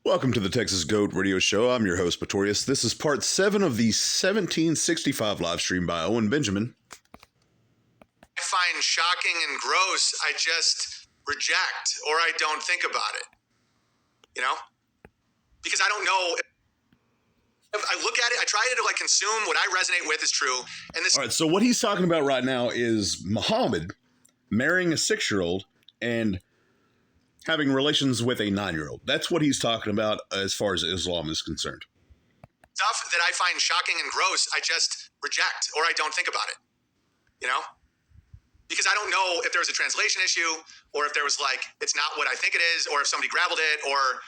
Welcome to the Texas Goat Radio Show. I'm your host, Pretorius. This is part 7 of the 1765 live stream by Owen Benjamin. I find shocking and gross, I just reject or I don't think about it. You know? Because I don't know. If I look at it, I try to consume what I resonate with is true. And this. All right, so what he's talking about right now is Muhammad marrying a 6-year-old and having relations with a 9-year-old. That's what he's talking about as far as Islam is concerned. Stuff that I find shocking and gross, I just reject or I don't think about it. You know? Because I don't know if there was a translation issue or if there was it's not what I think it is, or if somebody grabbled it, or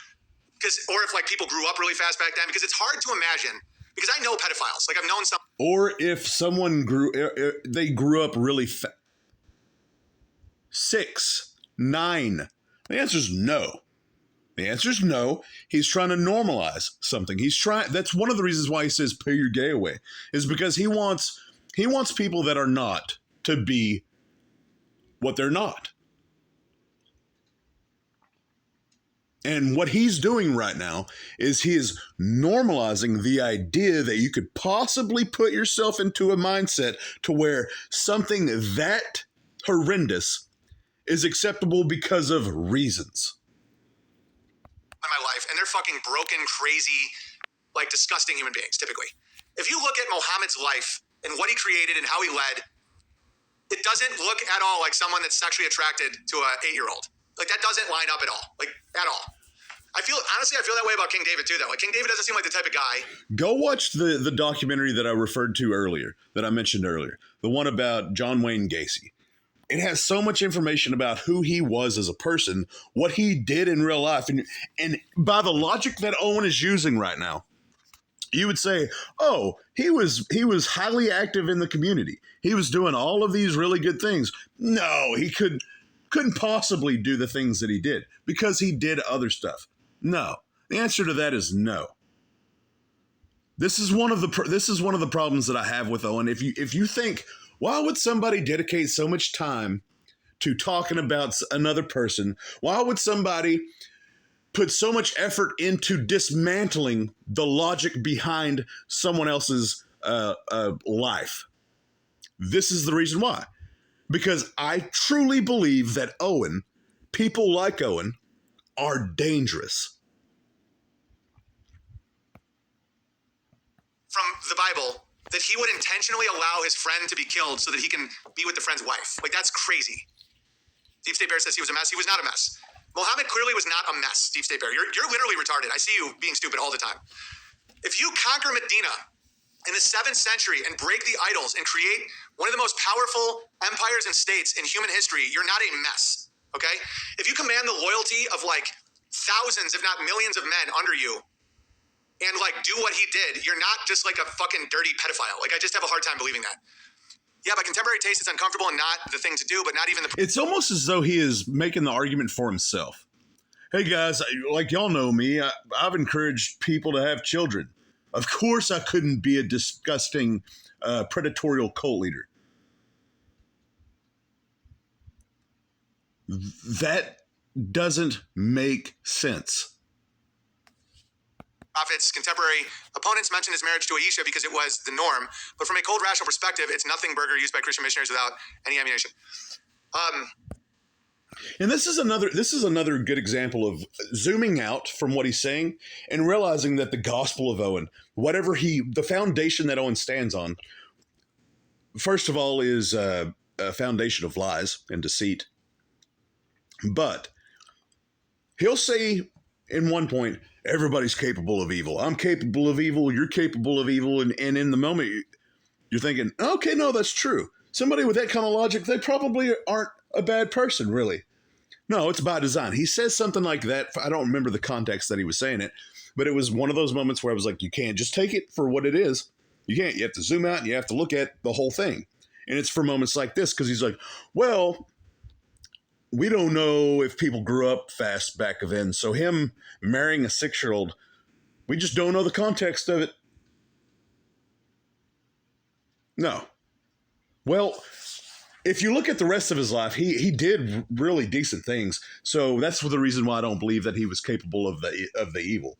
if people grew up really fast back then, because it's hard to imagine, because I know pedophiles. I've known some. Or if someone grew up really fast. 6, 9. The answer is no. The answer is no. He's trying to normalize something. That's one of the reasons why he says pay your gay away, is because he wants people that are not to be what they're not. And what he's doing right now is he is normalizing the idea that you could possibly put yourself into a mindset to where something that horrendous is acceptable because of reasons. In my life, and they're fucking broken, crazy, disgusting human beings, typically. If you look at Muhammad's life and what he created and how he led, it doesn't look at all like someone that's sexually attracted to an 8-year-old. That doesn't line up at all. At all. I feel that way about King David too, though. King David doesn't seem like the type of guy. Go watch the documentary that I referred to earlier, that I mentioned earlier. The one about John Wayne Gacy. It has so much information about who he was as a person, what he did in real life. And by the logic that Owen is using right now, you would say, oh, he was highly active in the community. He was doing all of these really good things. No, he couldn't possibly do the things that he did because he did other stuff. No. The answer to that is no. This is one of the problems that I have with Owen. If you think, why would somebody dedicate so much time to talking about another person? Why would somebody put so much effort into dismantling the logic behind someone else's life? This is the reason why. Because I truly believe that people like Owen, are dangerous. From the Bible, that he would intentionally allow his friend to be killed so that he can be with the friend's wife. That's crazy. Deep State Bear says he was a mess. He was not a mess. Muhammad clearly was not a mess, Deep State Bear. You're literally retarded. I see you being stupid all the time. If you conquer Medina in the 7th century and break the idols and create one of the most powerful empires and states in human history, you're not a mess, okay? If you command the loyalty of thousands, if not millions of men under you, and do what he did, you're not just a fucking dirty pedophile. I just have a hard time believing that. Yeah, by contemporary taste, it's uncomfortable and not the thing to do, but not even the... It's almost as though he is making the argument for himself. Hey guys, y'all know me, I've encouraged people to have children. Of course I couldn't be a disgusting, predatorial cult leader. That doesn't make sense. Prophet's contemporary opponents mentioned his marriage to Aisha because it was the norm, but from a cold rational perspective, it's nothing burger used by Christian missionaries without any ammunition. And this is another good example of zooming out from what he's saying and realizing that the gospel of Owen, the foundation that Owen stands on, first of all, is a foundation of lies and deceit. But he'll say in one point, everybody's capable of evil. I'm capable of evil. You're capable of evil. And in the moment, you're thinking, okay, no, that's true. Somebody with that kind of logic, they probably aren't a bad person, really. No, it's by design. He says something like that. I don't remember the context that he was saying it, but it was one of those moments where I was like, you can't just take it for what it is. You can't. You have to zoom out and you have to look at the whole thing. And it's for moments like this because he's like, well, we don't know if people grew up fast back then. So him marrying a 6-year-old, we just don't know the context of it. No. Well, if you look at the rest of his life, he did really decent things. So that's the reason why I don't believe that he was capable of the evil.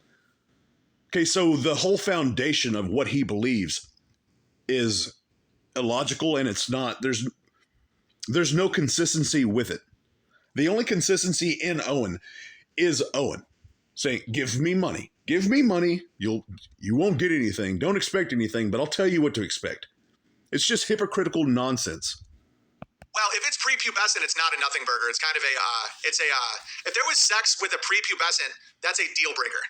Okay, so the whole foundation of what he believes is illogical, and it's not. There's no consistency with it. The only consistency in Owen is Owen saying, "Give me money. Give me money. You won't get anything. Don't expect anything, but I'll tell you what to expect." It's just hypocritical nonsense. Well, if it's prepubescent, it's not a nothing burger. It's kind of if there was sex with a prepubescent, that's a deal breaker.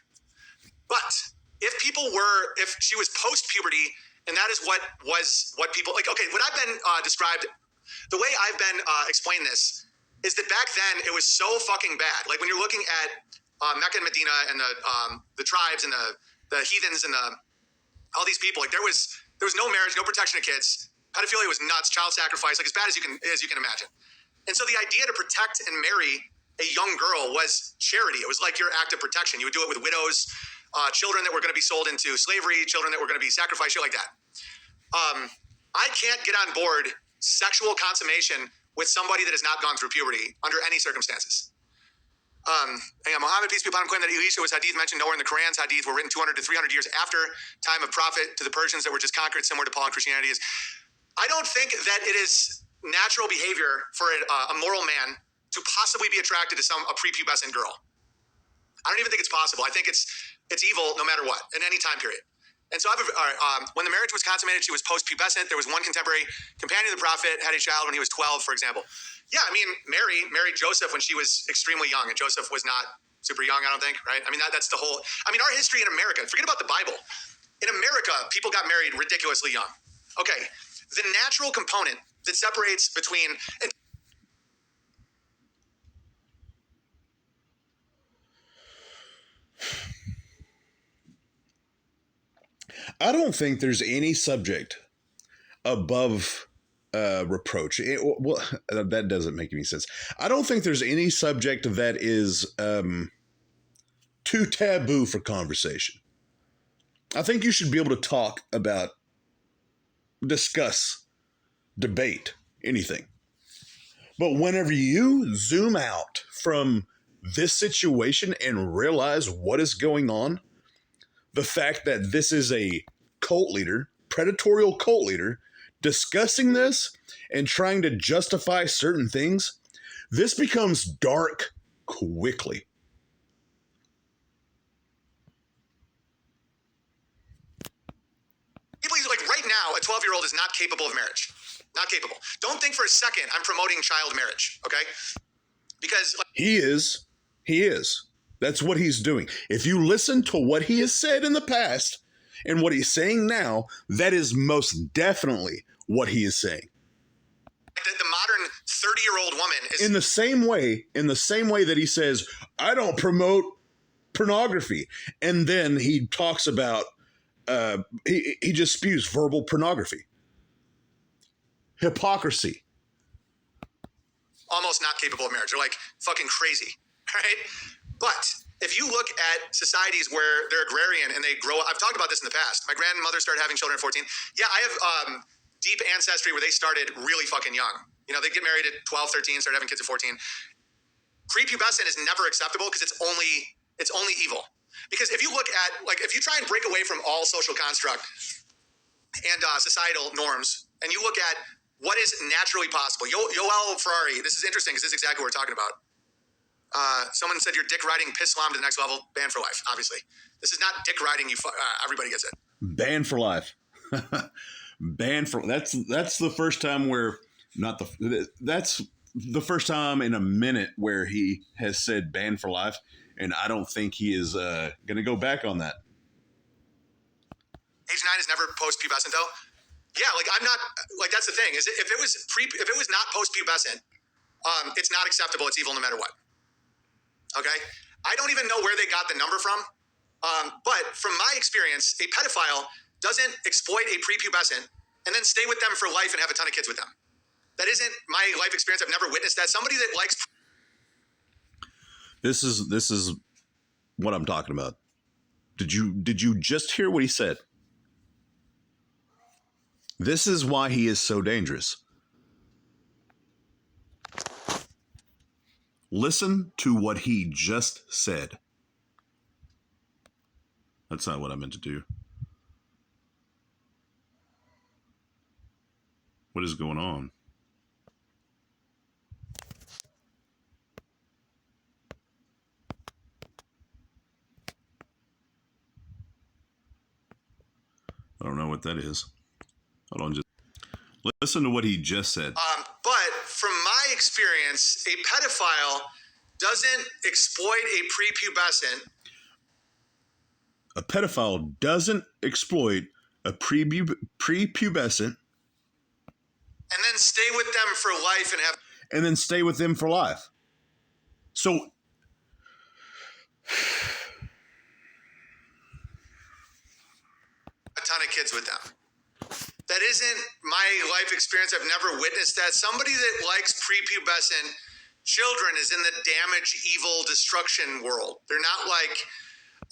But if she was post-puberty, and that is what people, like, okay, what I've been described, the way I've been explained this is that back then it was so fucking bad. Like when you're looking at Mecca and Medina and the tribes and the heathens and all these people, like there was no marriage, no protection of kids. Pedophilia was nuts, child sacrifice, like as bad as you can imagine. And so the idea to protect and marry a young girl was charity. It was like your act of protection. You would do it with widows, children that were going to be sold into slavery, children that were going to be sacrificed, shit like that. I can't get on board sexual consummation with somebody that has not gone through puberty under any circumstances. Muhammad, peace be upon him, claimed that Elisha was hadith mentioned nowhere in the Quran's hadith were written 200 to 300 years after time of prophet to the Persians that were just conquered, similar to Paul and Christianity is. I don't think that it is natural behavior for a moral man to possibly be attracted to a prepubescent girl. I don't even think it's possible. I think it's evil no matter what, in any time period. And so when the marriage was consummated, she was post-pubescent. There was one contemporary companion of the prophet, had a child when he was 12, for example. Yeah, I mean, Mary married Joseph when she was extremely young, and Joseph was not super young, I don't think, right? I mean, that's the whole, our history in America, forget about the Bible. In America, people got married ridiculously young. Okay, the natural component that separates between... I don't think there's any subject above reproach. That doesn't make any sense. I don't think there's any subject that is too taboo for conversation. I think you should be able to talk about, discuss, debate, anything. But whenever you zoom out from this situation and realize what is going on, the fact that this is a cult leader, predatory cult leader, discussing this and trying to justify certain things, this becomes dark quickly. Like right now, a 12-year-old is not capable of marriage. Not capable. Don't think for a second I'm promoting child marriage, okay? Because... He is. That's what he's doing. If you listen to what he has said in the past and what he's saying now, that is most definitely what he is saying. The modern 30-year-old woman is... In the same way that he says, I don't promote pornography. And then he talks about, he just spews verbal pornography. Hypocrisy. Almost not capable of marriage. They're like fucking crazy, right? But if you look at societies where they're agrarian and they grow up, I've talked about this in the past. My grandmother started having children at 14. Yeah, I have deep ancestry where they started really fucking young. You know, they get married at 12, 13, started having kids at 14. Prepubescent is never acceptable because it's only evil. Because if you look at, like, if you try and break away from all social construct and societal norms, and you look at what is naturally possible. Yoel Ferrari, this is interesting because this is exactly what we're talking about. Someone said you're dick riding piss slam to the next level, banned for life, obviously. This is not dick riding, everybody gets it. Banned for life. Banned for, that's the first time where, that's the first time in a minute where he has said banned for life, and I don't think he is going to go back on that. Age 9 is never post-pubescent though. Yeah, like I'm not, like that's the thing, is if it was not post-pubescent, it's not acceptable, it's evil no matter what. Okay? I don't even know where they got the number from, but from my experience, a pedophile doesn't exploit a prepubescent and then stay with them for life and have a ton of kids with them. That isn't my life experience. I've never witnessed that. Somebody that likes... This is what I'm talking about. Did you just hear what he said? This is why he is so dangerous. Listen to what he just said. That's not what I meant to do. What is going on? I don't know what that is. Hold on, just listen to what he just said. But from my experience, a pedophile doesn't exploit a prepubescent. A pedophile doesn't exploit a prepubescent And then stay with them for life and have So a ton of kids with them. That isn't my life experience. I've never witnessed that. Somebody that likes prepubescent children is in the damage, evil, destruction world. They're not like,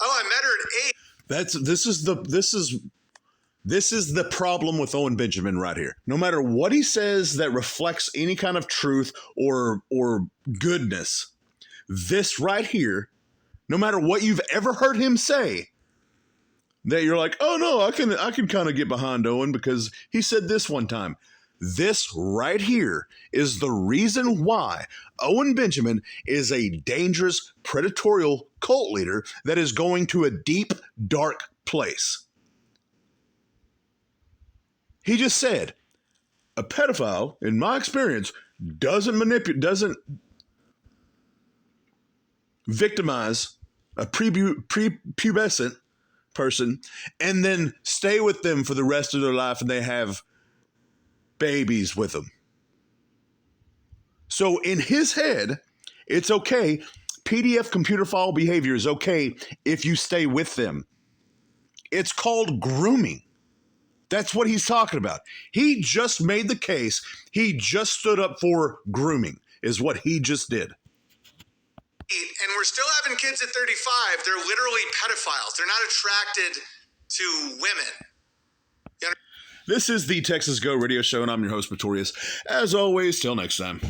oh, I met her at 8. This is the problem with Owen Benjamin right here. No matter what he says that reflects any kind of truth or goodness, this right here, no matter what you've ever heard him say, that you're like, oh no, I can kind of get behind Owen because he said this one time. This right here is the reason why Owen Benjamin is a dangerous, predatory cult leader that is going to a deep, dark place. He just said, a pedophile, in my experience, doesn't victimize a prepubescent person and then stay with them for the rest of their life and they have babies with them. So in his head, it's okay. PDF computer file behavior is okay if you stay with them. It's called grooming. That's what he's talking about. He just made the case. He just stood up for grooming is what he just did. And we're still having kids at 35. They're literally pedophiles. They're not attracted to women. This is the Texas Go Radio Show, and I'm your host, Pretorius. As always, till next time.